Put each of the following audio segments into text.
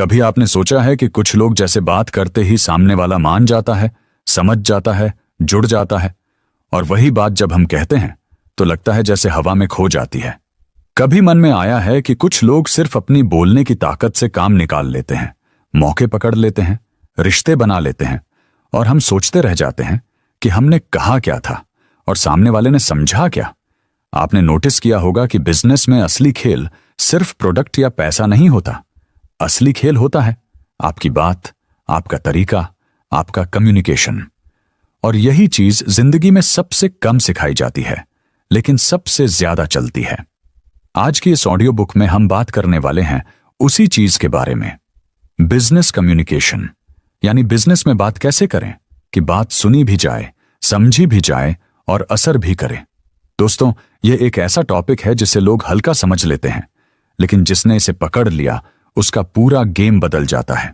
कभी आपने सोचा है कि कुछ लोग जैसे बात करते ही सामने वाला मान जाता है, समझ जाता है, जुड़ जाता है, और वही बात जब हम कहते हैं तो लगता है जैसे हवा में खो जाती है। कभी मन में आया है कि कुछ लोग सिर्फ अपनी बोलने की ताकत से काम निकाल लेते हैं, मौके पकड़ लेते हैं, रिश्ते बना लेते हैं, और हम सोचते रह जाते हैं कि हमने कहा क्या था और सामने वाले ने समझा क्या। आपने नोटिस किया होगा कि बिजनेस में असली खेल सिर्फ प्रोडक्ट या पैसा नहीं होता। असली खेल होता है आपकी बात, आपका तरीका, आपका कम्युनिकेशन। और यही चीज जिंदगी में सबसे कम सिखाई जाती है, लेकिन सबसे ज्यादा चलती है। आज की इस ऑडियो बुक में हम बात करने वाले हैं उसी चीज के बारे में, बिजनेस कम्युनिकेशन। यानी बिजनेस में बात कैसे करें कि बात सुनी भी जाए, समझी भी जाए और असर भी करे। दोस्तों, यह एक ऐसा टॉपिक है जिसे लोग हल्का समझ लेते हैं, लेकिन जिसने इसे पकड़ लिया उसका पूरा गेम बदल जाता है।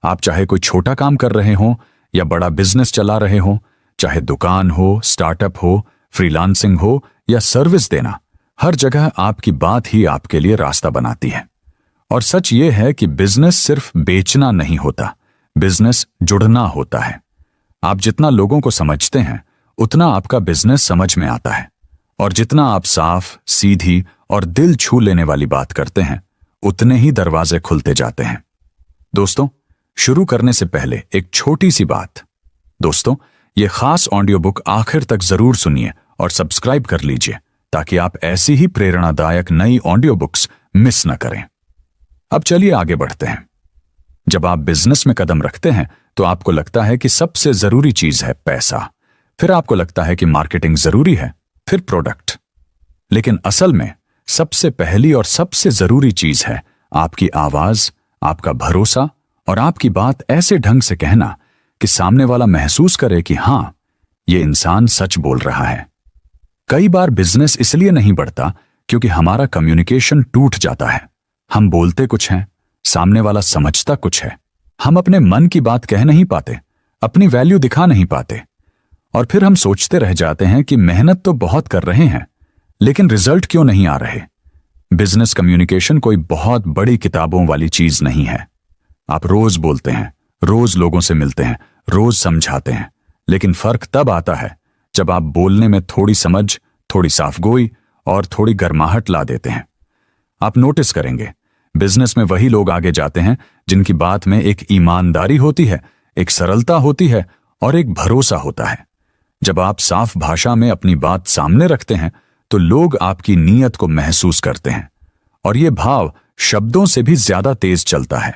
आप चाहे कोई छोटा काम कर रहे हो या बड़ा बिजनेस चला रहे हो, चाहे दुकान हो, स्टार्टअप हो, फ्रीलांसिंग हो या सर्विस देना, हर जगह आपकी बात ही आपके लिए रास्ता बनाती है। और सच ये है कि बिजनेस सिर्फ बेचना नहीं होता, बिजनेस जुड़ना होता है। आप जितना लोगों को समझते हैं उतना आपका बिजनेस समझ में आता है, और जितना आप साफ, सीधी और दिल छू लेने वाली बात करते हैं उतने ही दरवाजे खुलते जाते हैं। दोस्तों, शुरू करने से पहले एक छोटी सी बात। दोस्तों, यह खास ऑडियो बुक आखिर तक जरूर सुनिए और सब्सक्राइब कर लीजिए ताकि आप ऐसी ही प्रेरणादायक नई ऑडियो बुक्स मिस न करें। अब चलिए आगे बढ़ते हैं। जब आप बिजनेस में कदम रखते हैं तो आपको लगता है कि सबसे जरूरी चीज है पैसा, फिर आपको लगता है कि मार्केटिंग जरूरी है, फिर प्रोडक्ट। लेकिन असल में सबसे पहली और सबसे जरूरी चीज है आपकी आवाज, आपका भरोसा और आपकी बात ऐसे ढंग से कहना कि सामने वाला महसूस करे कि हां, ये इंसान सच बोल रहा है। कई बार बिजनेस इसलिए नहीं बढ़ता क्योंकि हमारा कम्युनिकेशन टूट जाता है। हम बोलते कुछ हैं, सामने वाला समझता कुछ है। हम अपने मन की बात कह नहीं पाते, अपनी वैल्यू दिखा नहीं पाते, और फिर हम सोचते रह जाते हैं कि मेहनत तो बहुत कर रहे हैं लेकिन रिजल्ट क्यों नहीं आ रहे। बिजनेस कम्युनिकेशन कोई बहुत बड़ी किताबों वाली चीज नहीं है। आप रोज बोलते हैं, रोज लोगों से मिलते हैं, रोज समझाते हैं, लेकिन फर्क तब आता है जब आप बोलने में थोड़ी समझ, थोड़ी साफगोई और थोड़ी गर्माहट ला देते हैं। आप नोटिस करेंगे बिजनेस में वही लोग आगे जाते हैं जिनकी बात में एक ईमानदारी होती है, एक सरलता होती है और एक भरोसा होता है। जब आप साफ भाषा में अपनी बात सामने रखते हैं तो लोग आपकी नीयत को महसूस करते हैं, और यह भाव शब्दों से भी ज्यादा तेज चलता है।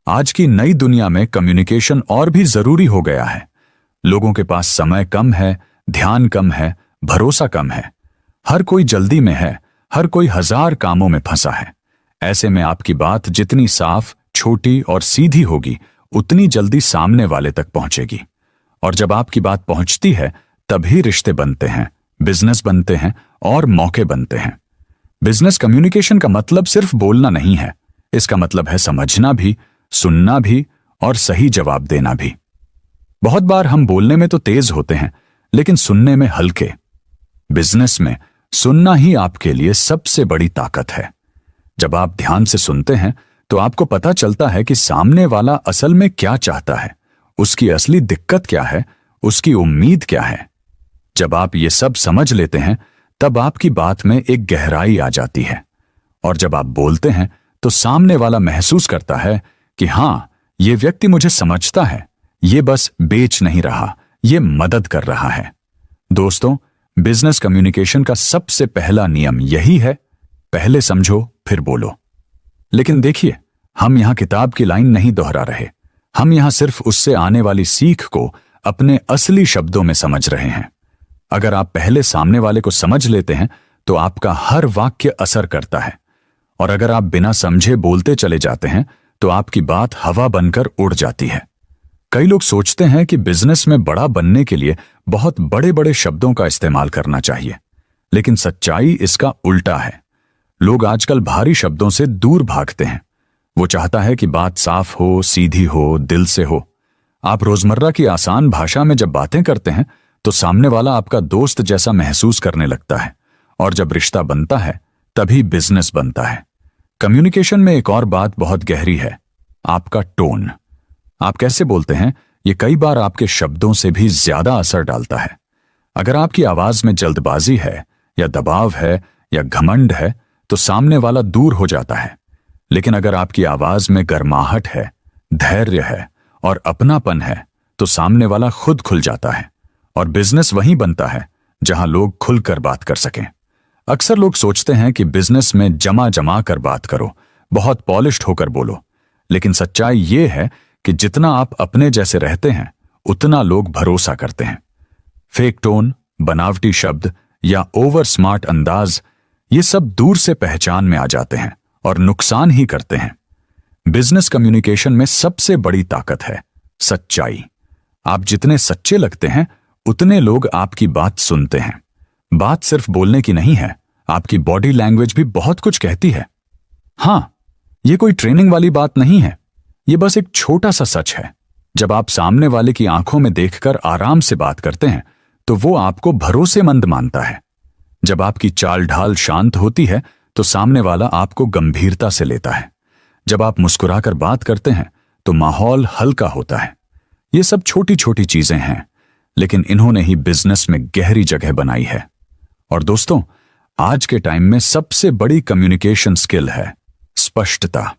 आज की नई दुनिया में कम्युनिकेशन और भी जरूरी हो गया है। लोगों के पास समय कम है, ध्यान कम है, भरोसा कम है। हर कोई जल्दी में है, हर कोई हजार कामों में फंसा है। ऐसे में आपकी बात जितनी साफ, छोटी और सीधी होगी उतनी जल्दी सामने वाले तक पहुंचेगी। और जब आपकी बात पहुंचती है तभी रिश्ते बनते हैं, बिजनेस बनते हैं और मौके बनते हैं। बिजनेस कम्युनिकेशन का मतलब सिर्फ बोलना नहीं है, इसका मतलब है समझना भी, सुनना भी और सही जवाब देना भी। बहुत बार हम बोलने में तो तेज होते हैं लेकिन सुनने में हल्के। बिजनेस में सुनना ही आपके लिए सबसे बड़ी ताकत है। जब आप ध्यान से सुनते हैं तो आपको पता चलता है कि सामने वाला असल में क्या चाहता है, उसकी असली दिक्कत क्या है, उसकी उम्मीद क्या है। जब आप ये सब समझ लेते हैं तब आपकी बात में एक गहराई आ जाती है, और जब आप बोलते हैं तो सामने वाला महसूस करता है कि हां, ये व्यक्ति मुझे समझता है, ये बस बेच नहीं रहा, ये मदद कर रहा है। दोस्तों, बिजनेस कम्युनिकेशन का सबसे पहला नियम यही है, पहले समझो फिर बोलो। लेकिन देखिए, हम यहां किताब की लाइन नहीं दोहरा रहे, हम यहां सिर्फ उससे आने वाली सीख को अपने असली शब्दों में समझ रहे हैं। अगर आप पहले सामने वाले को समझ लेते हैं तो आपका हर वाक्य असर करता है, और अगर आप बिना समझे बोलते चले जाते हैं तो आपकी बात हवा बनकर उड़ जाती है। कई लोग सोचते हैं कि बिजनेस में बड़ा बनने के लिए बहुत बड़े बड़े शब्दों का इस्तेमाल करना चाहिए, लेकिन सच्चाई इसका उल्टा है। लोग आजकल भारी शब्दों से दूर भागते हैं। वो चाहता है कि बात साफ हो, सीधी हो, दिल से हो। आप रोजमर्रा की आसान भाषा में जब बातें करते हैं तो सामने वाला आपका दोस्त जैसा महसूस करने लगता है, और जब रिश्ता बनता है तभी बिजनेस बनता है। कम्युनिकेशन में एक और बात बहुत गहरी है, आपका टोन, आप कैसे बोलते हैं, ये कई बार आपके शब्दों से भी ज्यादा असर डालता है। अगर आपकी आवाज में जल्दबाजी है या दबाव है या घमंड है तो सामने वाला दूर हो जाता है। लेकिन अगर आपकी आवाज में गर्माहट है, धैर्य है और अपनापन है तो सामने वाला खुद खुल जाता है। और बिजनेस वहीं बनता है जहां लोग खुलकर बात कर सकें। अक्सर लोग सोचते हैं कि बिजनेस में जमा जमा कर बात करो, बहुत पॉलिश्ड होकर बोलो। लेकिन सच्चाई ये है कि जितना आप अपने जैसे रहते हैं उतना लोग भरोसा करते हैं। फेक टोन, बनावटी शब्द या ओवर स्मार्ट अंदाज, ये सब दूर से पहचान में आ जाते हैं और नुकसान ही करते हैं। बिजनेस कम्युनिकेशन में सबसे बड़ी ताकत है सच्चाई। आप जितने सच्चे लगते हैं उतने लोग आपकी बात सुनते हैं। बात सिर्फ बोलने की नहीं है, आपकी बॉडी लैंग्वेज भी बहुत कुछ कहती है। हां, यह कोई ट्रेनिंग वाली बात नहीं है, यह बस एक छोटा सा सच है। जब आप सामने वाले की आंखों में देखकर आराम से बात करते हैं तो वो आपको भरोसेमंद मानता है। जब आपकी चाल ढाल शांत होती है तो सामने वाला आपको गंभीरता से लेता है। जब आप मुस्कुराकर बात करते हैं तो माहौल हल्का होता है। ये सब छोटी छोटी चीजें हैं, लेकिन इन्होंने ही बिजनेस में गहरी जगह बनाई है। और दोस्तों, आज के टाइम में सबसे बड़ी कम्युनिकेशन स्किल है स्पष्टता।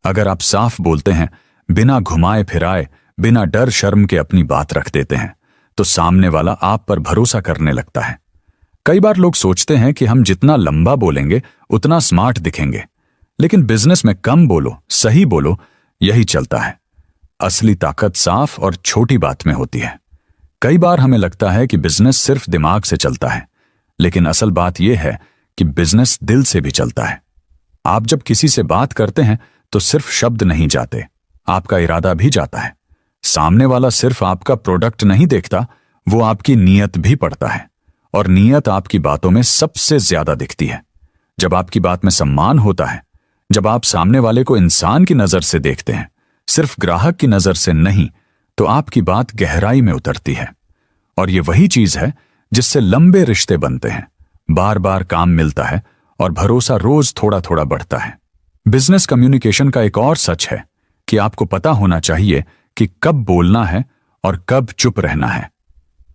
अगर आप साफ बोलते हैं, बिना घुमाए फिराए, बिना डर शर्म के अपनी बात रख देते हैं तो सामने वाला आप पर भरोसा करने लगता है। कई बार लोग सोचते हैं कि हम जितना लंबा बोलेंगे उतना स्मार्ट दिखेंगे, लेकिन बिजनेस में कम बोलो, सही बोलो, यही चलता है। असली ताकत साफ और छोटी बात में होती है। कई बार हमें लगता है कि बिजनेस सिर्फ दिमाग से चलता है, लेकिन असल बात यह है कि बिजनेस दिल से भी चलता है। आप जब किसी से बात करते हैं तो सिर्फ शब्द नहीं जाते, आपका इरादा भी जाता है। सामने वाला सिर्फ आपका प्रोडक्ट नहीं देखता, वो आपकी नीयत भी पढ़ता है। और नीयत आपकी बातों में सबसे ज्यादा दिखती है। जब आपकी बात में सम्मान होता है, जब आप सामने वाले को इंसान की नजर से देखते हैं, सिर्फ ग्राहक की नजर से नहीं, तो आपकी बात गहराई में उतरती है। और ये वही चीज है जिससे लंबे रिश्ते बनते हैं, बार बार काम मिलता है और भरोसा रोज थोड़ा थोड़ा बढ़ता है। बिजनेस कम्युनिकेशन का एक और सच है कि आपको पता होना चाहिए कि कब बोलना है और कब चुप रहना है।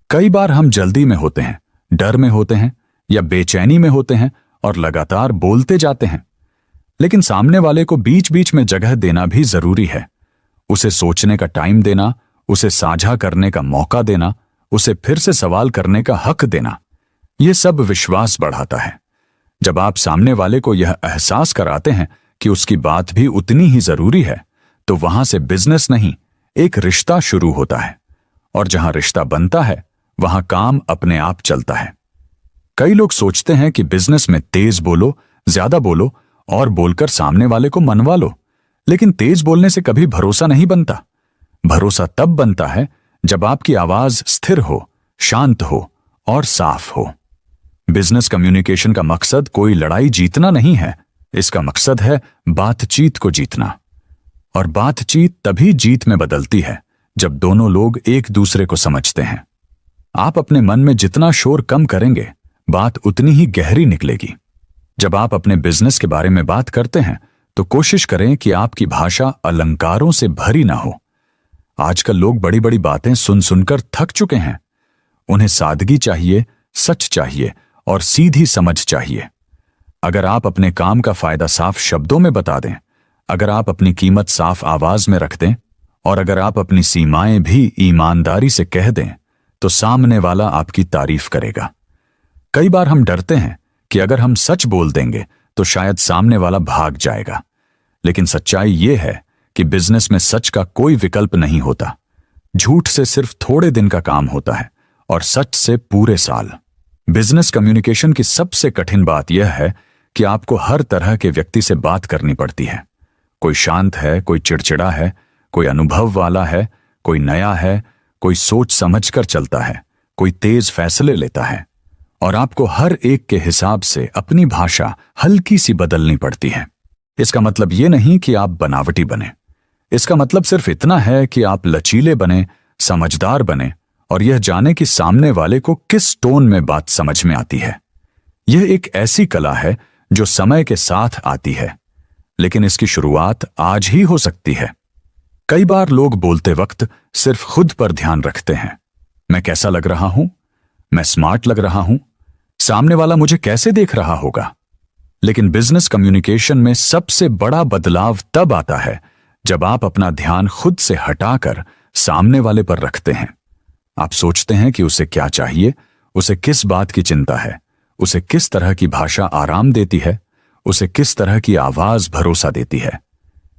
कई बार हम जल्दी में होते हैं, डर में होते हैं या बेचैनी में होते हैं और लगातार बोलते जाते हैं। लेकिन सामने वाले को बीच बीच में जगह देना भी जरूरी है। उसे सोचने का टाइम देना, उसे साझा करने का मौका देना, उसे फिर से सवाल करने का हक देना, यह सब विश्वास बढ़ाता है। जब आप सामने वाले को यह एहसास कराते हैं कि उसकी बात भी उतनी ही जरूरी है, तो वहां से बिजनेस नहीं, एक रिश्ता शुरू होता है। और जहां रिश्ता बनता है वहां काम अपने आप चलता है। कई लोग सोचते हैं कि बिजनेस में तेज बोलो, ज्यादा बोलो और बोलकर सामने वाले को मनवा लो। लेकिन तेज बोलने से कभी भरोसा नहीं बनता। भरोसा तब बनता है जब आपकी आवाज स्थिर हो, शांत हो और साफ हो। बिजनेस कम्युनिकेशन का मकसद कोई लड़ाई जीतना नहीं है, इसका मकसद है बातचीत को जीतना। और बातचीत तभी जीत में बदलती है जब दोनों लोग एक दूसरे को समझते हैं। आप अपने मन में जितना शोर कम करेंगे, बात उतनी ही गहरी निकलेगी। जब आप अपने बिजनेस के बारे में बात करते हैं तो कोशिश करें कि आपकी भाषा अलंकारों से भरी ना हो। आजकल लोग बड़ी बड़ी बातें सुन सुनकर थक चुके हैं। उन्हें सादगी चाहिए, सच चाहिए और सीधी समझ चाहिए। अगर आप अपने काम का फायदा साफ शब्दों में बता दें, अगर आप अपनी कीमत साफ आवाज में रख दें और अगर आप अपनी सीमाएं भी ईमानदारी से कह दें, तो सामने वाला आपकी तारीफ करेगा। कई बार हम डरते हैं कि अगर हम सच बोल देंगे तो शायद सामने वाला भाग जाएगा। लेकिन सच्चाई यह है कि बिजनेस में सच का कोई विकल्प नहीं होता। झूठ से सिर्फ थोड़े दिन का काम होता है और सच से पूरे साल। बिजनेस कम्युनिकेशन की सबसे कठिन बात यह है कि आपको हर तरह के व्यक्ति से बात करनी पड़ती है। कोई शांत है, कोई चिड़चिड़ा है, कोई अनुभव वाला है, कोई नया है, कोई सोच समझकर चलता है, कोई तेज फैसले लेता है। और आपको हर एक के हिसाब से अपनी भाषा हल्की सी बदलनी पड़ती है। इसका मतलब यह नहीं कि आप बनावटी बने। इसका मतलब सिर्फ इतना है कि आप लचीले बने, समझदार बने और यह जाने कि सामने वाले को किस टोन में बात समझ में आती है। यह एक ऐसी कला है जो समय के साथ आती है। लेकिन इसकी शुरुआत आज ही हो सकती है। कई बार लोग बोलते वक्त सिर्फ खुद पर ध्यान रखते हैं। मैं कैसा लग रहा हूं, मैं स्मार्ट लग रहा हूं, सामने वाला मुझे कैसे देख रहा होगा। लेकिन बिजनेस कम्युनिकेशन में सबसे बड़ा बदलाव तब आता है जब आप अपना ध्यान खुद से हटाकर सामने वाले पर रखते हैं। आप सोचते हैं कि उसे क्या चाहिए, उसे किस बात की चिंता है, उसे किस तरह की भाषा आराम देती है, उसे किस तरह की आवाज भरोसा देती है।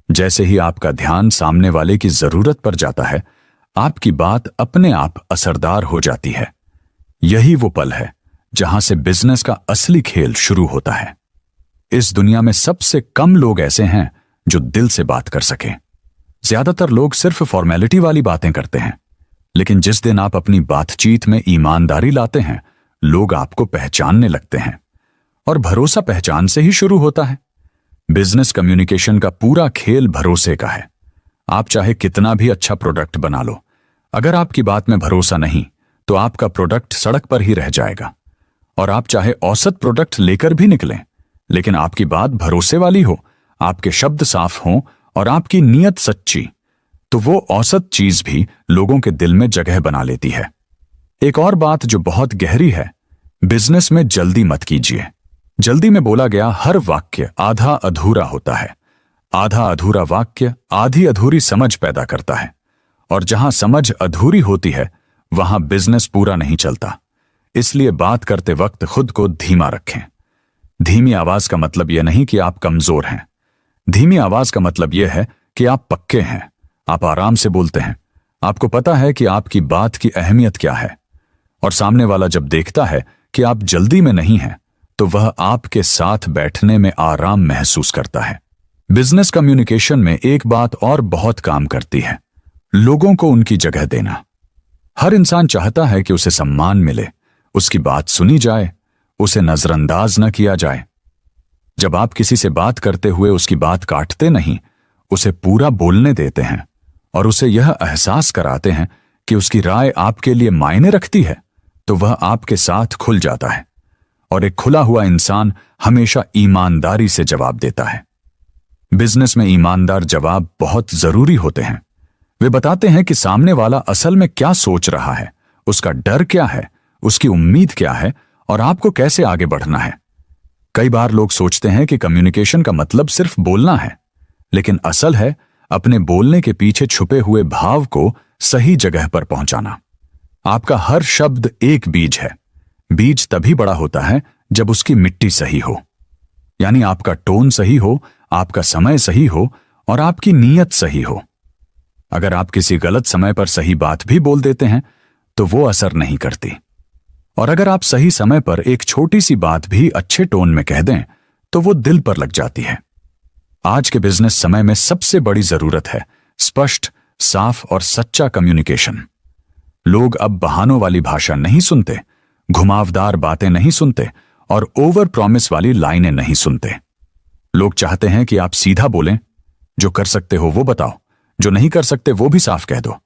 जैसे ही आपका ध्यान सामने वाले की जरूरत पर जाता है, आपकी बात अपने आप असरदार हो जाती है। यही वो पल है जहां से बिजनेस का असली खेल शुरू होता है। इस दुनिया में सबसे कम लोग ऐसे हैं जो दिल से बात कर सकें। ज्यादातर लोग सिर्फ फॉर्मेलिटी वाली बातें करते हैं, लेकिन जिस दिन आप अपनी बातचीत में ईमानदारी लाते हैं, लोग आपको पहचानने लगते हैं। और भरोसा पहचान से ही शुरू होता है। बिजनेस कम्युनिकेशन का पूरा खेल भरोसे का है। आप चाहे कितना भी अच्छा प्रोडक्ट बना लो, अगर आपकी बात में भरोसा नहीं तो आपका प्रोडक्ट सड़क पर ही रह जाएगा। और आप चाहे औसत प्रोडक्ट लेकर भी निकलें, लेकिन आपकी बात भरोसे वाली हो, आपके शब्द साफ हों और आपकी नीयत सच्ची, तो वो औसत चीज भी लोगों के दिल में जगह बना लेती है। एक और बात जो बहुत गहरी है, बिजनेस में जल्दी मत कीजिए। जल्दी में बोला गया हर वाक्य आधा अधूरा होता है। आधा अधूरा वाक्य आधी अधूरी समझ पैदा करता है, और जहां समझ अधूरी होती है वहां बिजनेस पूरा नहीं चलता। इसलिए बात करते वक्त खुद को धीमा रखें। धीमी आवाज का मतलब यह नहीं कि आप कमजोर हैं। धीमी आवाज का मतलब यह है कि आप पक्के हैं, आप आराम से बोलते हैं, आपको पता है कि आपकी बात की अहमियत क्या है। और सामने वाला जब देखता है कि आप जल्दी में नहीं हैं, तो वह आपके साथ बैठने में आराम महसूस करता है। बिजनेस कम्युनिकेशन में एक बात और बहुत काम करती है, लोगों को उनकी जगह देना। हर इंसान चाहता है कि उसे सम्मान मिले, उसकी बात सुनी जाए, उसे नजरअंदाज न किया जाए। जब आप किसी से बात करते हुए उसकी बात काटते नहीं, उसे पूरा बोलने देते हैं और उसे यह एहसास कराते हैं कि उसकी राय आपके लिए मायने रखती है, तो वह आपके साथ खुल जाता है। और एक खुला हुआ इंसान हमेशा ईमानदारी से जवाब देता है। बिजनेस में ईमानदार जवाब बहुत जरूरी होते हैं। वे बताते हैं कि सामने वाला असल में क्या सोच रहा है, उसका डर क्या है, उसकी उम्मीद क्या है और आपको कैसे आगे बढ़ना है। कई बार लोग सोचते हैं कि कम्युनिकेशन का मतलब सिर्फ बोलना है, लेकिन असल है अपने बोलने के पीछे छुपे हुए भाव को सही जगह पर पहुंचाना। आपका हर शब्द एक बीज है। बीज तभी बड़ा होता है जब उसकी मिट्टी सही हो, यानी आपका टोन सही हो, आपका समय सही हो और आपकी नीयत सही हो। अगर आप किसी गलत समय पर सही बात भी बोल देते हैं तो वो असर नहीं करती, और अगर आप सही समय पर एक छोटी सी बात भी अच्छे टोन में कह दें तो वो दिल पर लग जाती है। आज के बिजनेस समय में सबसे बड़ी जरूरत है स्पष्ट, साफ और सच्चा कम्युनिकेशन। लोग अब बहानों वाली भाषा नहीं सुनते, घुमावदार बातें नहीं सुनते और ओवर प्रॉमिस वाली लाइनें नहीं सुनते। लोग चाहते हैं कि आप सीधा बोलें, जो कर सकते हो वो बताओ, जो नहीं कर सकते वो भी साफ कह दो।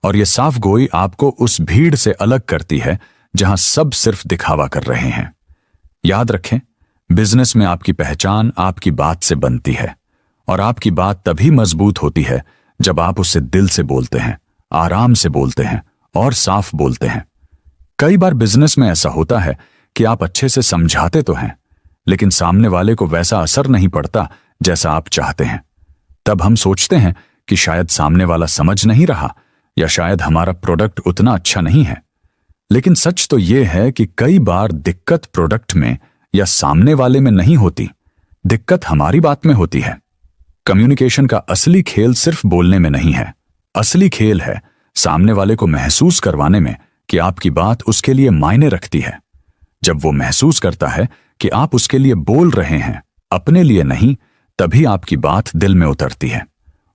और ये साफ गोई आपको उस भीड़ से अलग करती है जहां सब सिर्फ दिखावा कर रहे हैं। याद रखें, बिजनेस में आपकी पहचान आपकी बात से बनती है, और आपकी बात तभी मजबूत होती है जब आप उससे दिल से बोलते हैं, आराम से बोलते हैं और साफ बोलते हैं। कई बार बिजनेस में ऐसा होता है कि आप अच्छे से समझाते तो हैं, लेकिन सामने वाले को वैसा असर नहीं पड़ता जैसा आप चाहते हैं। तब हम सोचते हैं कि शायद सामने वाला समझ नहीं रहा, या शायद हमारा प्रोडक्ट उतना अच्छा नहीं है। लेकिन सच तो यह है कि कई बार दिक्कत प्रोडक्ट में या सामने वाले में नहीं होती, दिक्कत हमारी बात में होती है। कम्युनिकेशन का असली खेल सिर्फ बोलने में नहीं है, असली खेल है सामने वाले को महसूस करवाने में कि आपकी बात उसके लिए मायने रखती है। जब वो महसूस करता है कि आप उसके लिए बोल रहे हैं, अपने लिए नहीं, तभी आपकी बात दिल में उतरती है।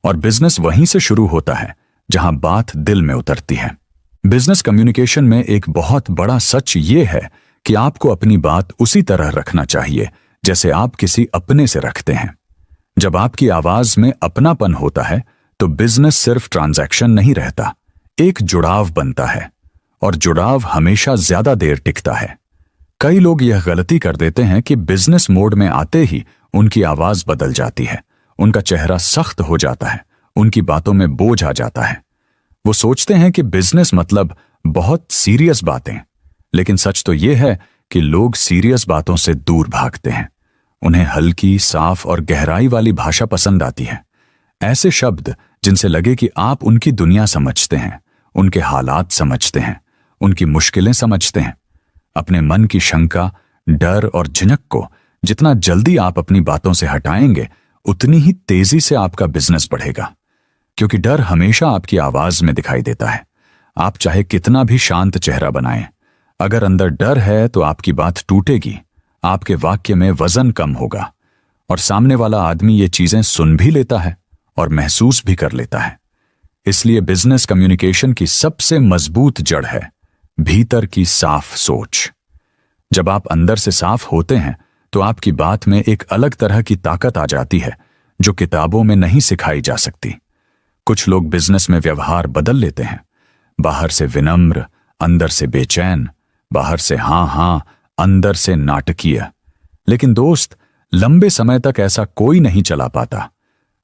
और बिजनेस वहीं से शुरू होता है जहां बात दिल में उतरती है। बिजनेस कम्युनिकेशन में एक बहुत बड़ा सच ये है कि आपको अपनी बात उसी तरह रखना चाहिए जैसे आप किसी अपने से रखते हैं। जब आपकी आवाज में अपनापन होता है तो बिजनेस सिर्फ ट्रांजैक्शन नहीं रहता, एक जुड़ाव बनता है, और जुड़ाव हमेशा ज्यादा देर टिकता है। कई लोग यह गलती कर देते हैं कि बिजनेस मोड में आते ही उनकी आवाज बदल जाती है उनका चेहरा सख्त हो जाता है, उनकी बातों में बोझ आ जाता है। वो सोचते हैं कि बिजनेस मतलब बहुत सीरियस बातें, लेकिन सच तो यह है कि लोग सीरियस बातों से दूर भागते हैं। उन्हें हल्की, साफ और गहराई वाली भाषा पसंद आती है। ऐसे शब्द जिनसे लगे कि आप उनकी दुनिया समझते हैं, उनके हालात समझते हैं, उनकी मुश्किलें समझते हैं। अपने मन की शंका, डर और झिझक को जितना जल्दी आप अपनी बातों से हटाएंगे, उतनी ही तेजी से आपका बिजनेस बढ़ेगा। क्योंकि डर हमेशा आपकी आवाज में दिखाई देता है। आप चाहे कितना भी शांत चेहरा बनाएं, अगर अंदर डर है तो आपकी बात टूटेगी, आपके वाक्य में वजन कम होगा और सामने वाला आदमी ये चीजें सुन भी लेता है और महसूस भी कर लेता है। इसलिए बिजनेस कम्युनिकेशन की सबसे मजबूत जड़ है भीतर की साफ सोच। जब आप अंदर से साफ होते हैं तो आपकी बात में एक अलग तरह की ताकत आ जाती है जो किताबों में नहीं सिखाई जा सकती। कुछ लोग बिजनेस में व्यवहार बदल लेते हैं, बाहर से विनम्र, अंदर से बेचैन, बाहर से हां, अंदर से नाटकीय। लेकिन दोस्त, लंबे समय तक ऐसा कोई नहीं चला पाता।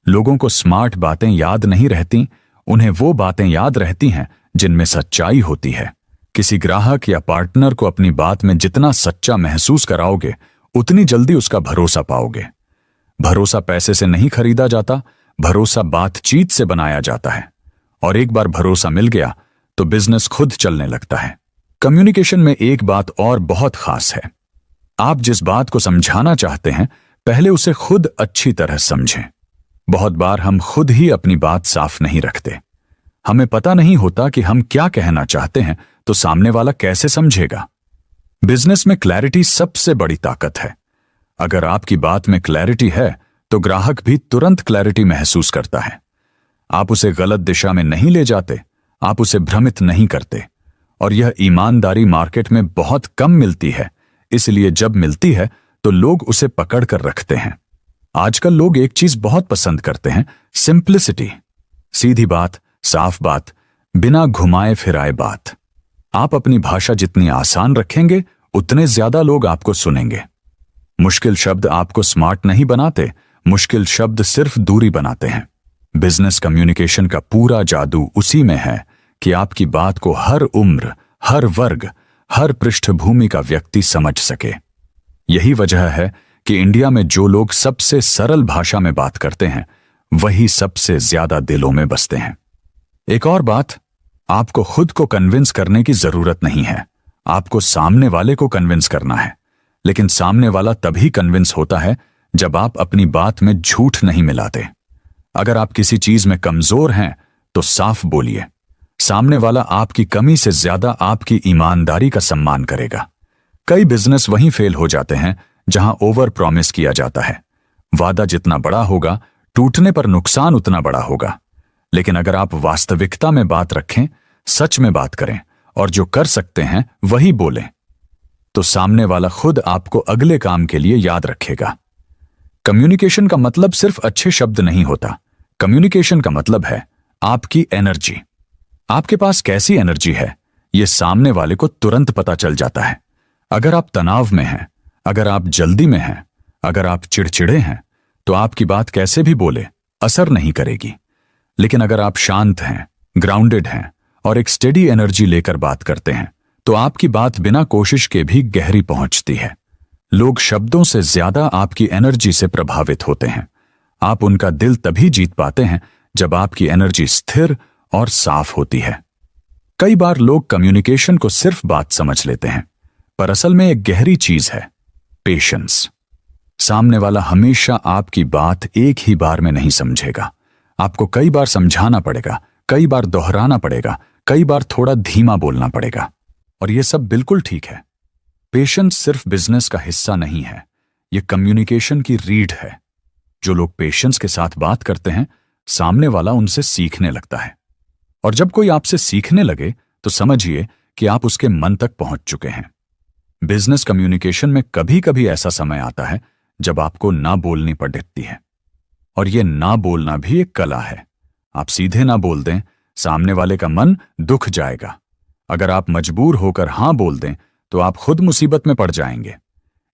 लोगों को स्मार्ट बातें याद नहीं रहती, उन्हें वो बातें याद रहती हैं जिनमें सच्चाई होती है। किसी ग्राहक या पार्टनर को अपनी बात में जितना सच्चा महसूस कराओगे, उतनी जल्दी उसका भरोसा पाओगे। भरोसा पैसे से नहीं खरीदा जाता, भरोसा बातचीत से बनाया जाता है। और एक बार भरोसा मिल गया तो बिजनेस खुद चलने लगता है। कम्युनिकेशन में एक बात और बहुत खास है। आप जिस बात को समझाना चाहते हैं, पहले उसे खुद अच्छी तरह समझें। बहुत बार हम खुद ही अपनी बात साफ नहीं रखते। हमें पता नहीं होता कि हम क्या कहना चाहते हैं, तो सामने वाला कैसे समझेगा। बिजनेस में क्लैरिटी सबसे बड़ी ताकत है। अगर आपकी बात में क्लैरिटी है तो ग्राहक भी तुरंत क्लैरिटी महसूस करता है। आप उसे गलत दिशा में नहीं ले जाते, आप उसे भ्रमित नहीं करते। और यह ईमानदारी मार्केट में बहुत कम मिलती है, इसलिए जब मिलती है तो लोग उसे पकड़ कर रखते हैं। आजकल लोग एक चीज बहुत पसंद करते हैं, सिंप्लिसिटी। सीधी बात, साफ बात, बिना घुमाए फिराए बात। आप अपनी भाषा जितनी आसान रखेंगे, उतने ज्यादा लोग आपको सुनेंगे। मुश्किल शब्द आपको स्मार्ट नहीं बनाते, मुश्किल शब्द सिर्फ दूरी बनाते हैं। बिजनेस कम्युनिकेशन का पूरा जादू उसी में है कि आपकी बात को हर उम्र, हर वर्ग, हर पृष्ठभूमि का व्यक्ति समझ सके। यही वजह है कि इंडिया में जो लोग सबसे सरल भाषा में बात करते हैं, वही सबसे ज्यादा दिलों में बसते हैं। एक और बात, आपको खुद को कन्विंस करने की जरूरत नहीं है, आपको सामने वाले को कन्विंस करना है। लेकिन सामने वाला तभी कन्विंस होता है जब आप अपनी बात में झूठ नहीं मिलाते। अगर आप किसी चीज में कमजोर हैं तो साफ बोलिए। सामने वाला आपकी कमी से ज्यादा आपकी ईमानदारी का सम्मान करेगा। कई बिजनेस वहीं फेल हो जाते हैं जहां ओवर प्रॉमिस किया जाता है। वादा जितना बड़ा होगा, टूटने पर नुकसान उतना बड़ा होगा। लेकिन अगर आप वास्तविकता में बात रखें, सच में बात करें और जो कर सकते हैं वही बोलें, तो सामने वाला खुद आपको अगले काम के लिए याद रखेगा। कम्युनिकेशन का मतलब सिर्फ अच्छे शब्द नहीं होता। कम्युनिकेशन का मतलब है आपकी एनर्जी। आपके पास कैसी एनर्जी है, यह सामने वाले को तुरंत पता चल जाता है। अगर आप तनाव में हैं, अगर आप जल्दी में हैं, अगर आप चिड़चिड़े हैं, तो आपकी बात कैसे भी बोले असर नहीं करेगी। लेकिन अगर आप शांत हैं, ग्राउंडेड हैं और एक स्टेडी एनर्जी लेकर बात करते हैं, तो आपकी बात बिना कोशिश के भी गहरी पहुंचती है। लोग शब्दों से ज्यादा आपकी एनर्जी से प्रभावित होते हैं। आप उनका दिल तभी जीत पाते हैं जब आपकी एनर्जी स्थिर और साफ होती है। कई बार लोग कम्युनिकेशन को सिर्फ बात समझ लेते हैं, पर असल में एक गहरी चीज है पेशेंस। सामने वाला हमेशा आपकी बात एक ही बार में नहीं समझेगा। आपको कई बार समझाना पड़ेगा, कई बार दोहराना पड़ेगा, कई बार थोड़ा धीमा बोलना पड़ेगा। और यह सब बिल्कुल ठीक है। पेशेंस सिर्फ बिजनेस का हिस्सा नहीं है, यह कम्युनिकेशन की रीढ़ है। जो लोग पेशेंस के साथ बात करते हैं, सामने वाला उनसे सीखने लगता है। और जब कोई आपसे सीखने लगे तो समझिए कि आप उसके मन तक पहुंच चुके हैं। बिजनेस कम्युनिकेशन में कभी कभी ऐसा समय आता है जब आपको ना बोलनी पड़ती है, और यह ना बोलना भी एक कला है। आप सीधे ना बोल दें, सामने वाले का मन दुख जाएगा। अगर आप मजबूर होकर हां बोल दें तो आप खुद मुसीबत में पड़ जाएंगे।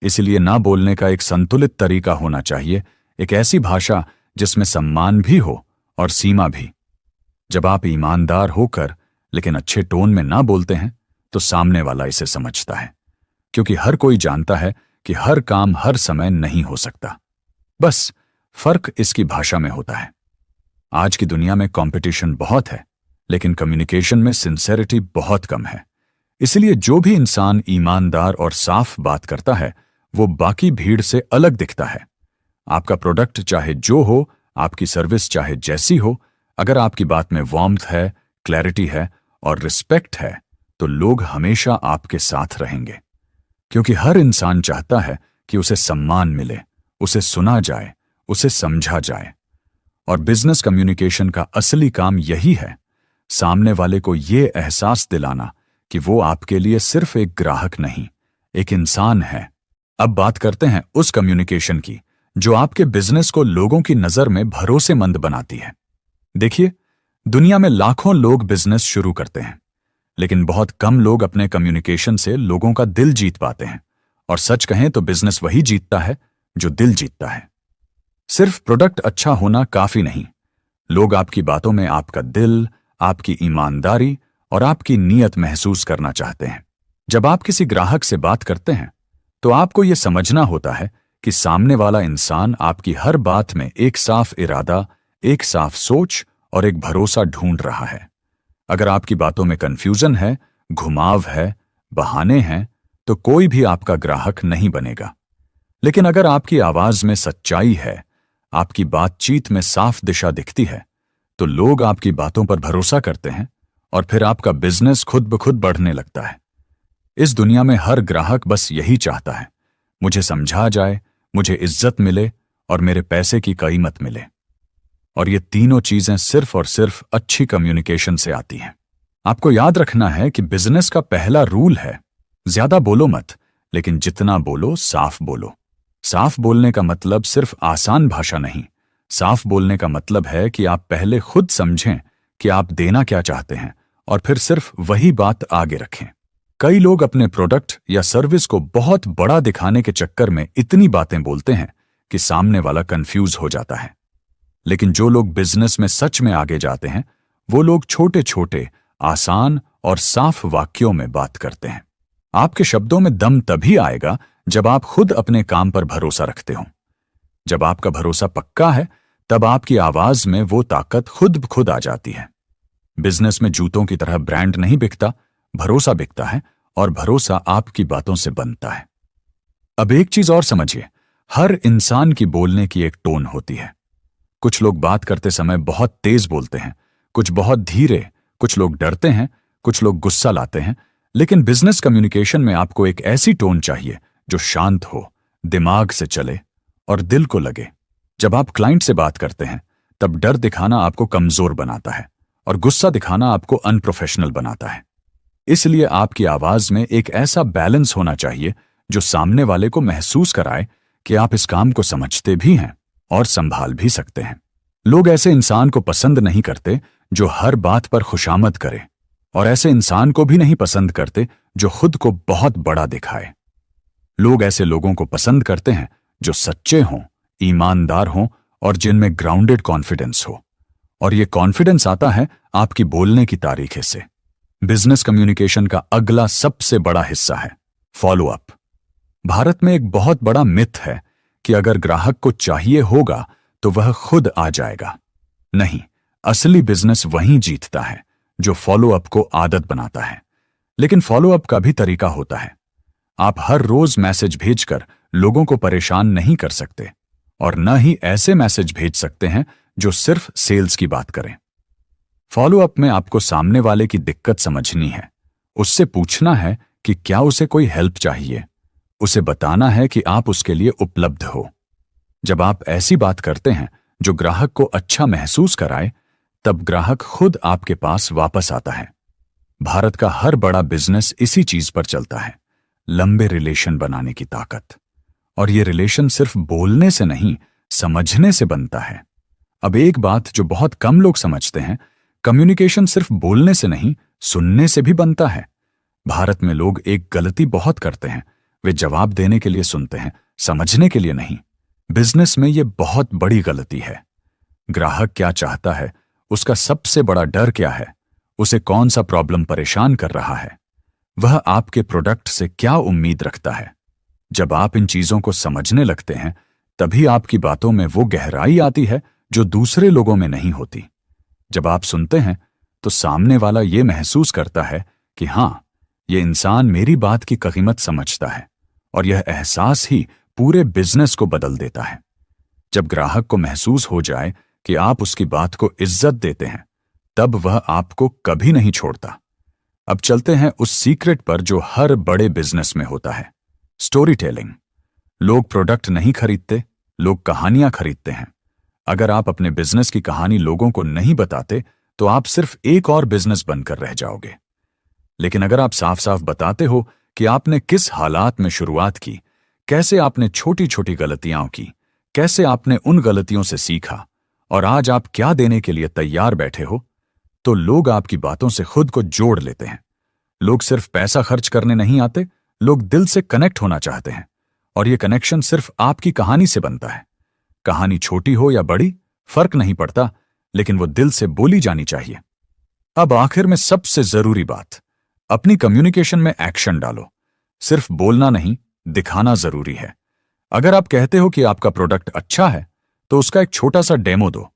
इसलिए ना बोलने का एक संतुलित तरीका होना चाहिए, एक ऐसी भाषा जिसमें सम्मान भी हो और सीमा भी। जब आप ईमानदार होकर लेकिन अच्छे टोन में ना बोलते हैं तो सामने वाला इसे समझता है, क्योंकि हर कोई जानता है कि हर काम हर समय नहीं हो सकता। बस फर्क इसकी भाषा में होता है। आज की दुनिया में कंपटीशन बहुत है, लेकिन कम्युनिकेशन में सिंसेरिटी बहुत कम है। इसलिए जो भी इंसान ईमानदार और साफ बात करता है वो बाकी भीड़ से अलग दिखता है। आपका प्रोडक्ट चाहे जो हो, आपकी सर्विस चाहे जैसी हो, अगर आपकी बात में वार्मथ है, क्लैरिटी है और रिस्पेक्ट है तो लोग हमेशा आपके साथ रहेंगे, क्योंकि हर इंसान चाहता है कि उसे सम्मान मिले, उसे सुना जाए, उसे समझा जाए। और बिजनेस कम्युनिकेशन का असली काम यही है, सामने वाले को यह एहसास दिलाना कि वो आपके लिए सिर्फ एक ग्राहक नहीं, एक इंसान है। अब बात करते हैं उस कम्युनिकेशन की जो आपके बिजनेस को लोगों की नजर में भरोसेमंद बनाती है। देखिए, दुनिया में लाखों लोग बिजनेस शुरू करते हैं, लेकिन बहुत कम लोग अपने कम्युनिकेशन से लोगों का दिल जीत पाते हैं। और सच कहें तो बिजनेस वही जीतता है जो दिल जीतता है। सिर्फ प्रोडक्ट अच्छा होना काफी नहीं, लोग आपकी बातों में आपका दिल, आपकी ईमानदारी और आपकी नीयत महसूस करना चाहते हैं। जब आप किसी ग्राहक से बात करते हैं तो आपको यह समझना होता है कि सामने वाला इंसान आपकी हर बात में एक साफ इरादा, एक साफ सोच और एक भरोसा ढूंढ रहा है। अगर आपकी बातों में कंफ्यूजन है, घुमाव है, बहाने हैं, तो कोई भी आपका ग्राहक नहीं बनेगा। लेकिन अगर आपकी आवाज में सच्चाई है, आपकी बातचीत में साफ दिशा दिखती है, तो लोग आपकी बातों पर भरोसा करते हैं और फिर आपका बिजनेस खुद ब खुद बढ़ने लगता है। इस दुनिया में हर ग्राहक बस यही चाहता है, मुझे समझा जाए, मुझे इज्जत मिले और मेरे पैसे की कीमत मिले। और ये तीनों चीजें सिर्फ और सिर्फ अच्छी कम्युनिकेशन से आती हैं। आपको याद रखना है कि बिजनेस का पहला रूल है, ज्यादा बोलो मत, लेकिन जितना बोलो साफ बोलो। साफ बोलने का मतलब सिर्फ आसान भाषा नहीं, साफ बोलने का मतलब है कि आप पहले खुद समझें कि आप देना क्या चाहते हैं और फिर सिर्फ वही बात आगे रखें। कई लोग अपने प्रोडक्ट या सर्विस को बहुत बड़ा दिखाने के चक्कर में इतनी बातें बोलते हैं कि सामने वाला कंफ्यूज हो जाता है। लेकिन जो लोग बिजनेस में सच में आगे जाते हैं वो लोग छोटे छोटे, आसान और साफ वाक्यों में बात करते हैं। आपके शब्दों में दम तभी आएगा जब आप खुद अपने काम पर भरोसा रखते हो। जब आपका भरोसा पक्का है तब आपकी आवाज में वो ताकत खुद ब खुद आ जाती है। बिजनेस में जूतों की तरह ब्रांड नहीं बिकता, भरोसा बिकता है और भरोसा आपकी बातों से बनता है। अब एक चीज और समझिए, हर इंसान की बोलने की एक टोन होती है। कुछ लोग बात करते समय बहुत तेज बोलते हैं, कुछ बहुत धीरे, कुछ लोग डरते हैं, कुछ लोग गुस्सा लाते हैं। लेकिन बिजनेस कम्युनिकेशन में आपको एक ऐसी टोन चाहिए जो शांत हो, दिमाग से चले और दिल को लगे। जब आप क्लाइंट से बात करते हैं तब डर दिखाना आपको कमजोर बनाता है और गुस्सा दिखाना आपको अनप्रोफेशनल बनाता है। इसलिए आपकी आवाज में एक ऐसा बैलेंस होना चाहिए जो सामने वाले को महसूस कराए कि आप इस काम को समझते भी हैं और संभाल भी सकते हैं। लोग ऐसे इंसान को पसंद नहीं करते जो हर बात पर खुशामद करे, और ऐसे इंसान को भी नहीं पसंद करते जो खुद को बहुत बड़ा दिखाए। लोग ऐसे लोगों को पसंद करते हैं जो सच्चे हों, ईमानदार हों और जिनमें ग्राउंडेड कॉन्फिडेंस हो। और ये कॉन्फिडेंस आता है आपकी बोलने की तारीखे से। बिजनेस कम्युनिकेशन का अगला सबसे बड़ा हिस्सा है फॉलो अप। भारत में एक बहुत बड़ा मिथ है कि अगर ग्राहक को चाहिए होगा तो वह खुद आ जाएगा। नहीं, असली बिजनेस वहीं जीतता है जो फॉलो अप को आदत बनाता है। लेकिन फॉलो अप का भी तरीका होता है। आप हर रोज मैसेज भेजकर लोगों को परेशान नहीं कर सकते और न ही ऐसे मैसेज भेज सकते हैं जो सिर्फ सेल्स की बात करें। फॉलो अप में आपको सामने वाले की दिक्कत समझनी है, उससे पूछना है कि क्या उसे कोई हेल्प चाहिए, उसे बताना है कि आप उसके लिए उपलब्ध हो। जब आप ऐसी बात करते हैं जो ग्राहक को अच्छा महसूस कराए, तब ग्राहक खुद आपके पास वापस आता है। भारत का हर बड़ा बिजनेस इसी चीज पर चलता है, लंबे रिलेशन बनाने की ताकत। और ये रिलेशन सिर्फ बोलने से नहीं, समझने से बनता है। अब एक बात जो बहुत कम लोग समझते हैं, कम्युनिकेशन सिर्फ बोलने से नहीं, सुनने से भी बनता है। भारत में लोग एक गलती बहुत करते हैं, वे जवाब देने के लिए सुनते हैं, समझने के लिए नहीं। बिजनेस में यह बहुत बड़ी गलती है। ग्राहक क्या चाहता है, उसका सबसे बड़ा डर क्या है, उसे कौन सा प्रॉब्लम परेशान कर रहा है, वह आपके प्रोडक्ट से क्या उम्मीद रखता है। जब आप इन चीजों को समझने लगते हैं, तभी आपकी बातों में वो गहराई आती है जो दूसरे लोगों में नहीं होती। जब आप सुनते हैं तो सामने वाला ये महसूस करता है कि हां, ये इंसान मेरी बात की कीमत समझता है, और यह एहसास ही पूरे बिजनेस को बदल देता है। जब ग्राहक को महसूस हो जाए कि आप उसकी बात को इज्जत देते हैं, तब वह आपको कभी नहीं छोड़ता। अब चलते हैं उस सीक्रेट पर जो हर बड़े बिजनेस में होता है, स्टोरी टेलिंग। लोग प्रोडक्ट नहीं खरीदते, लोग कहानियां खरीदते हैं। अगर आप अपने बिजनेस की कहानी लोगों को नहीं बताते तो आप सिर्फ एक और बिजनेस बनकर रह जाओगे। लेकिन अगर आप साफ साफ बताते हो कि आपने किस हालात में शुरुआत की, कैसे आपने छोटी छोटी गलतियां की, कैसे आपने उन गलतियों से सीखा और आज आप क्या देने के लिए तैयार बैठे हो, तो लोग आपकी बातों से खुद को जोड़ लेते हैं। लोग सिर्फ पैसा खर्च करने नहीं आते, लोग दिल से कनेक्ट होना चाहते हैं, और यह कनेक्शन सिर्फ आपकी कहानी से बनता है। कहानी छोटी हो या बड़ी, फर्क नहीं पड़ता, लेकिन वो दिल से बोली जानी चाहिए। अब आखिर में सबसे जरूरी बात, अपनी कम्युनिकेशन में एक्शन डालो। सिर्फ बोलना नहीं, दिखाना जरूरी है। अगर आप कहते हो कि आपका प्रोडक्ट अच्छा है, तो उसका एक छोटा सा डेमो दो।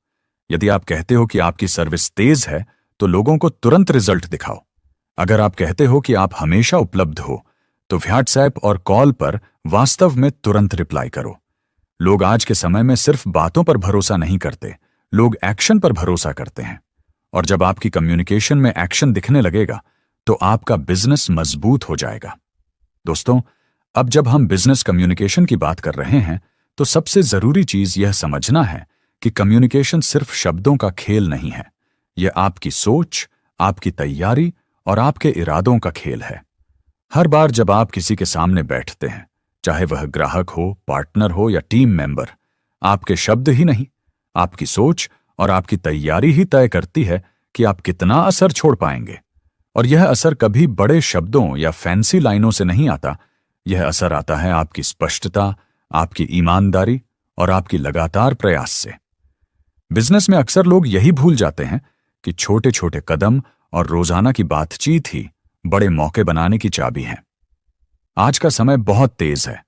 यदि आप कहते हो कि आपकी सर्विस तेज है, तो लोगों को तुरंत रिजल्ट दिखाओ। अगर आप कहते हो कि आप हमेशा उपलब्ध हो, तो व्हाट्सएप और कॉल पर वास्तव में तुरंत रिप्लाई करो। लोग आज के समय में सिर्फ बातों पर भरोसा नहीं करते, लोग एक्शन पर भरोसा करते हैं। और जब आपकी कम्युनिकेशन में एक्शन दिखने लगेगा, तो आपका बिजनेस मजबूत हो जाएगा। दोस्तों, अब जब हम बिजनेस कम्युनिकेशन की बात कर रहे हैं, तो सबसे जरूरी चीज यह समझना है कि कम्युनिकेशन सिर्फ शब्दों का खेल नहीं है। यह आपकी सोच, आपकी तैयारी और आपके इरादों का खेल है। हर बार जब आप किसी के सामने बैठते हैं, चाहे वह ग्राहक हो, पार्टनर हो या टीम मेंबर, आपके शब्द ही नहीं, आपकी सोच और आपकी तैयारी ही तय करती है कि आप कितना असर छोड़ पाएंगे। और यह असर कभी बड़े शब्दों या फैंसी लाइनों से नहीं आता। यह असर आता है आपकी स्पष्टता, आपकी ईमानदारी और आपकी लगातार प्रयास से। बिजनेस में अक्सर लोग यही भूल जाते हैं कि छोटे छोटे कदम और रोजाना की बातचीत ही बड़े मौके बनाने की चाबी है। आज का समय बहुत तेज है,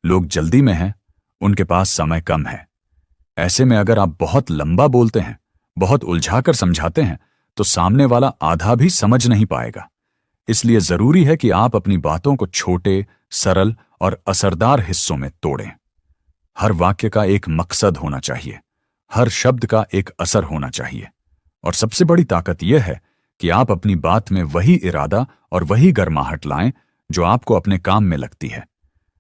लोग जल्दी में हैं, उनके पास समय कम है। ऐसे में अगर आप बहुत लंबा बोलते हैं, बहुत उलझाकर समझाते हैं, तो सामने वाला आधा भी समझ नहीं पाएगा। इसलिए जरूरी है कि आप अपनी बातों को छोटे, सरल और असरदार हिस्सों में तोड़ें। हर वाक्य का एक मकसद होना चाहिए, हर शब्द का एक असर होना चाहिए। और सबसे बड़ी ताकत यह है कि आप अपनी बात में वही इरादा और वही गर्माहट लाएं जो आपको अपने काम में लगती है।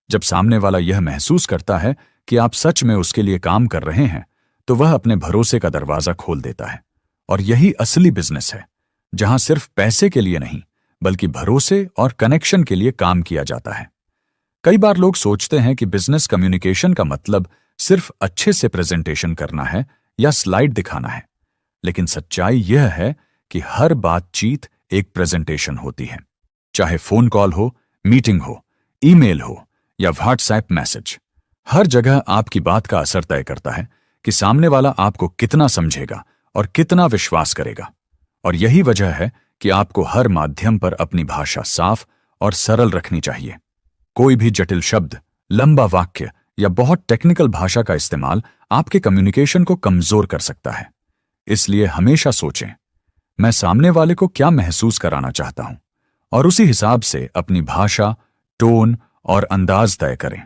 जब सामने वाला यह महसूस करता है कि आप सच में उसके लिए काम कर रहे हैं, तो वह अपने भरोसे का दरवाजा खोल देता है। और यही असली बिजनेस है, जहां सिर्फ पैसे के लिए नहीं, बल्कि भरोसे और कनेक्शन के लिए काम किया जाता है। कई बार लोग सोचते हैं कि बिजनेस कम्युनिकेशन का मतलब सिर्फ अच्छे से प्रेजेंटेशन करना है या स्लाइड दिखाना है। लेकिन सच्चाई यह है कि हर बातचीत एक प्रेजेंटेशन होती है। चाहे फोन कॉल हो, मीटिंग हो, ईमेल हो या व्हाट्सएप मैसेज, हर जगह आपकी बात का असर तय करता है कि सामने वाला आपको कितना समझेगा और कितना विश्वास करेगा। और यही वजह है कि आपको हर माध्यम पर अपनी भाषा साफ और सरल रखनी चाहिए। कोई भी जटिल शब्द, लंबा वाक्य या बहुत टेक्निकल भाषा का इस्तेमाल आपके कम्युनिकेशन को कमजोर कर सकता है। इसलिए हमेशा सोचें, मैं सामने वाले को क्या महसूस कराना चाहता हूं, और उसी हिसाब से अपनी भाषा, टोन और अंदाज तय करें।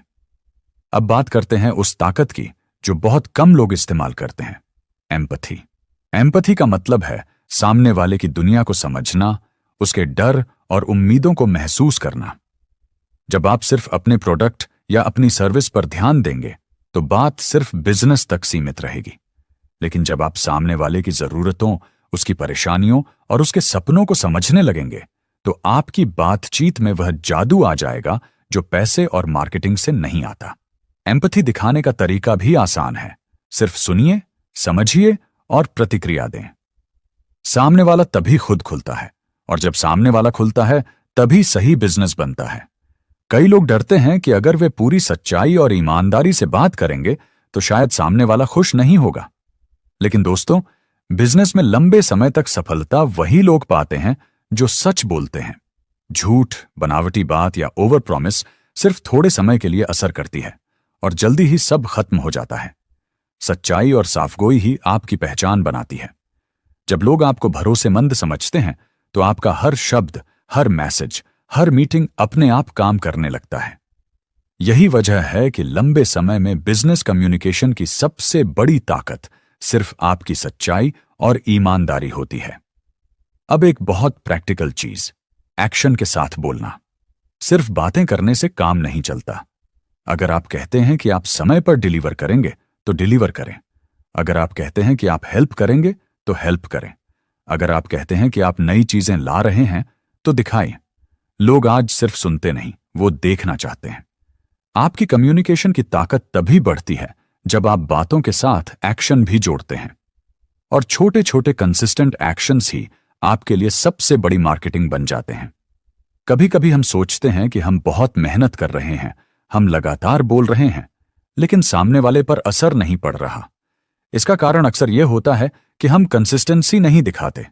अब बात करते हैं उस ताकत की जो बहुत कम लोग इस्तेमाल करते हैं, एम्पैथी। एम्पैथी का मतलब है सामने वाले की दुनिया को समझना, उसके डर और उम्मीदों को महसूस करना। जब आप सिर्फ अपने प्रोडक्ट या अपनी सर्विस पर ध्यान देंगे, तो बात सिर्फ बिजनेस तक सीमित रहेगी। लेकिन जब आप सामने वाले की जरूरतों, उसकी परेशानियों और उसके सपनों को समझने लगेंगे, तो आपकी बातचीत में वह जादू आ जाएगा जो पैसे और मार्केटिंग से नहीं आता। एम्पैथी दिखाने का तरीका भी आसान है, सिर्फ सुनिए, समझिए और प्रतिक्रिया दें। सामने वाला तभी खुद खुलता है, और जब सामने वाला खुलता है, तभी सही बिजनेस बनता है। कई लोग डरते हैं कि अगर वे पूरी सच्चाई और ईमानदारी से बात करेंगे, तो शायद सामने वाला खुश नहीं होगा। लेकिन दोस्तों, बिजनेस में लंबे समय तक सफलता वही लोग पाते हैं जो सच बोलते हैं। झूठ, बनावटी बात या ओवर प्रॉमिस सिर्फ थोड़े समय के लिए असर करती है और जल्दी ही सब खत्म हो जाता है। सच्चाई और साफगोई ही आपकी पहचान बनाती है। जब लोग आपको भरोसेमंद समझते हैं तो आपका हर शब्द, हर मैसेज, हर मीटिंग अपने आप काम करने लगता है। यही वजह है कि लंबे समय में बिजनेस कम्युनिकेशन की सबसे बड़ी ताकत सिर्फ आपकी सच्चाई और ईमानदारी होती है। अब एक बहुत प्रैक्टिकल चीज, एक्शन के साथ बोलना। सिर्फ बातें करने से काम नहीं चलता। अगर आप कहते हैं कि आप समय पर डिलीवर करेंगे तो डिलीवर करें। अगर आप कहते हैं कि आप हेल्प करेंगे तो हेल्प करें। अगर आप कहते हैं कि आप नई चीजें ला रहे हैं तो दिखाएं। लोग आज सिर्फ सुनते नहीं, वो देखना चाहते हैं। आपकी कम्युनिकेशन की ताकत तभी बढ़ती है जब आप बातों के साथ एक्शन भी जोड़ते हैं। और छोटे छोटे कंसिस्टेंट एक्शंस ही आपके लिए सबसे बड़ी मार्केटिंग बन जाते हैं। कभी कभी हम सोचते हैं कि हम बहुत मेहनत कर रहे हैं, हम लगातार बोल रहे हैं, लेकिन सामने वाले पर असर नहीं पड़ रहा। इसका कारण अक्सर यह होता है कि हम कंसिस्टेंसी नहीं दिखाते।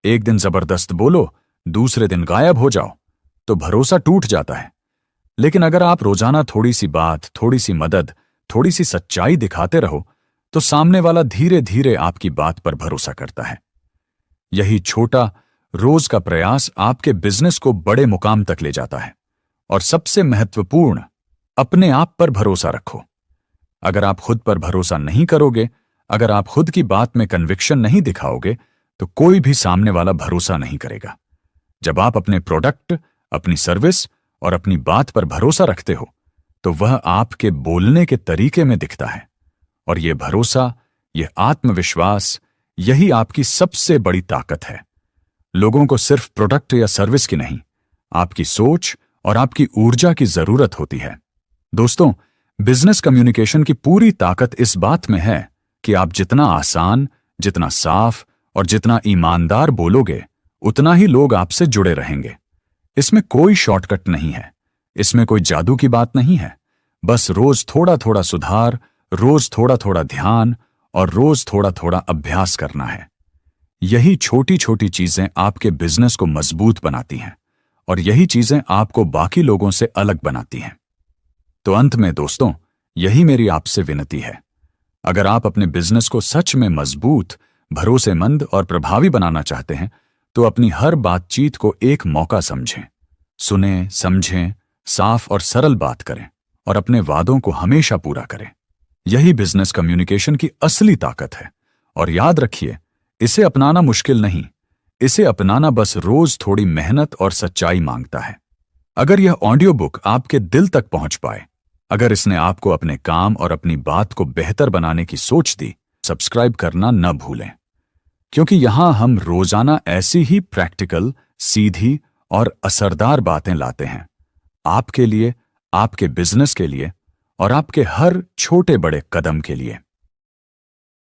एक दिन जबरदस्त बोलो, दूसरे दिन गायब हो जाओ, तो भरोसा टूट जाता है। लेकिन अगर आप रोजाना थोड़ी सी बात, थोड़ी सी मदद, थोड़ी सी सच्चाई दिखाते रहो तो सामने वाला धीरे धीरे आपकी बात पर भरोसा करता है। यही छोटा रोज का प्रयास आपके बिजनेस को बड़े मुकाम तक ले जाता है। और सबसे महत्वपूर्ण, अपने आप पर भरोसा रखो। अगर आप खुद पर भरोसा नहीं करोगे, अगर आप खुद की बात में कन्विक्शन नहीं दिखाओगे, तो कोई भी सामने वाला भरोसा नहीं करेगा। जब आप अपने प्रोडक्ट, अपनी सर्विस और अपनी बात पर भरोसा रखते हो तो वह आपके बोलने के तरीके में दिखता है। और यह भरोसा, यह आत्मविश्वास, यही आपकी सबसे बड़ी ताकत है। लोगों को सिर्फ प्रोडक्ट या सर्विस की नहीं, आपकी सोच और आपकी ऊर्जा की जरूरत होती है। दोस्तों, बिजनेस कम्युनिकेशन की पूरी ताकत इस बात में है कि आप जितना आसान, जितना साफ और जितना ईमानदार बोलोगे, उतना ही लोग आपसे जुड़े रहेंगे। इसमें कोई शॉर्टकट नहीं है, इसमें कोई जादू की बात नहीं है। बस रोज थोड़ा थोड़ा सुधार, रोज थोड़ा थोड़ा ध्यान और रोज थोड़ा थोड़ा अभ्यास करना है। यही छोटी छोटी चीजें आपके बिजनेस को मजबूत बनाती हैं और यही चीजें आपको बाकी लोगों से अलग बनाती हैं। तो अंत में दोस्तों, यही मेरी आपसे विनती है। अगर आप अपने बिजनेस को सच में मजबूत, भरोसेमंद और प्रभावी बनाना चाहते हैं तो अपनी हर बातचीत को एक मौका समझें। सुनें, समझें, साफ और सरल बात करें और अपने वादों को हमेशा पूरा करें। यही बिजनेस कम्युनिकेशन की असली ताकत है। और याद रखिए, इसे अपनाना मुश्किल नहीं, इसे अपनाना बस रोज थोड़ी मेहनत और सच्चाई मांगता है। अगर यह ऑडियो बुक आपके दिल तक पहुंच पाए, अगर इसने आपको अपने काम और अपनी बात को बेहतर बनाने की सोच दी, सब्सक्राइब करना न भूलें, क्योंकि यहां हम रोजाना ऐसी ही प्रैक्टिकल, सीधी और असरदार बातें लाते हैं, आपके लिए, आपके बिजनेस के लिए और आपके हर छोटे बड़े कदम के लिए।